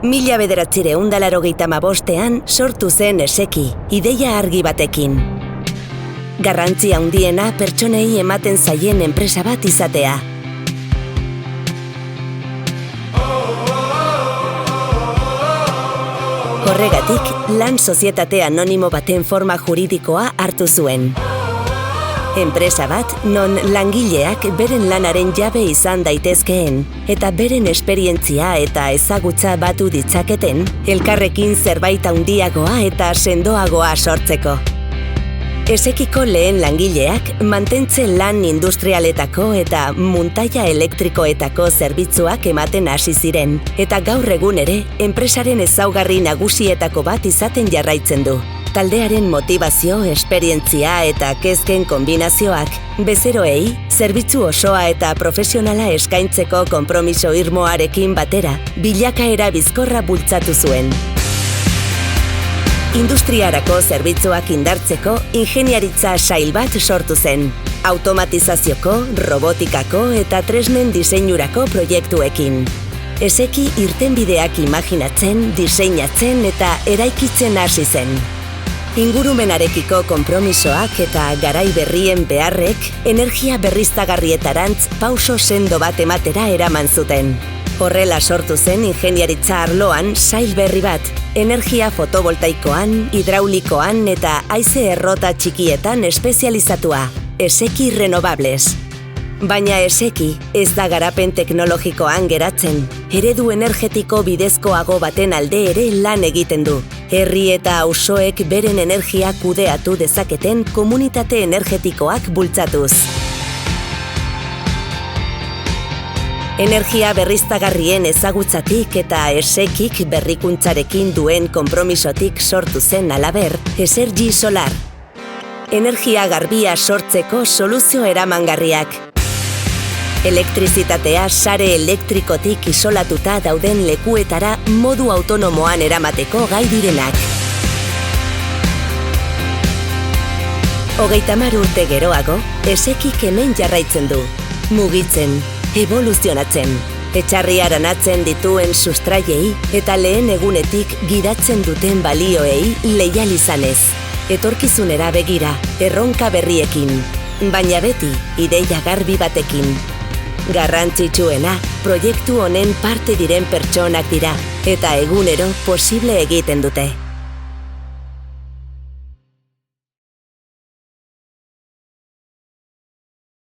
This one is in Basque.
1985ean sortu zen Eseki, ideia argi batekin. Garrantzia handiena pertsonei ematen zaien enpresa bat izatea. Horregatik, lan sozietate anonimo baten forma juridikoa hartu zuen. Enpresa bat, non langileak beren lanaren jabe izan daitezkeen, eta beren esperientzia eta ezagutza batu ditzaketen, elkarrekin zerbait handiagoa eta sendoagoa sortzeko. Esekiko lehen langileak mantentze lan industrialetako eta muntaia elektrikoetako zerbitzuak ematen hasi ziren, eta gaur egun ere, enpresaren ezaugarri nagusietako bat izaten jarraitzen du. Taldearen motivazio, esperientzia eta kezken kombinazioak, bezeroei, zerbitzu osoa eta profesionala eskaintzeko konpromiso irmoarekin batera, bilakaera bizkorra bultzatu zuen. Industriarako zerbitzuak indartzeko ingeniaritza sail bat sortu zen, automatizazioko, robotikako eta tresnen diseinurako proiektuekin. Eseki irtenbideak imaginatzen, diseinatzen eta eraikitzen hasi zen. Ingurumenarekiko konpromisoak eta garai berrien beharrek energia berriztagarrietarantz pauso sendo bat ematera eraman zuten. Horrela sortu zen ingeniaritza arloan sail berri bat, energia fotovoltaikoan, hidraulikoan eta haize errota txikietan espezializatua, Eseki Renovables. Baina Eseki ez da garapen teknologikoan geratzen, eredu energetiko bidezkoago baten alde ere lan egiten du. Herri eta auzoek beren energia kudeatu dezaketen komunitate energetikoak bultzatuz. Energia berriztagarrien ezagutzatik eta Esekik berrikuntzarekin duen konpromisotik sortu zen halaber, Esergi Solar. Energia garbia sortzeko soluzio eramangarriak. Elektrizitatea sare elektrikotik isolatuta dauden lekuetara modu autonomoan eramateko gai direnak. 30 urte geroago, Esekik hemen jarraitzen du. Mugitzen, evoluzionatzen, etxarri aranatzen dituen sustraiei eta lehen egunetik gidatzen duten balioei leial izanez. Etorkizunera begira, erronka berriekin, baina beti ideia garbi batekin. Garrantzitsuena, proiektu honen parte diren pertsonak dira, eta egunero posible egiten dute.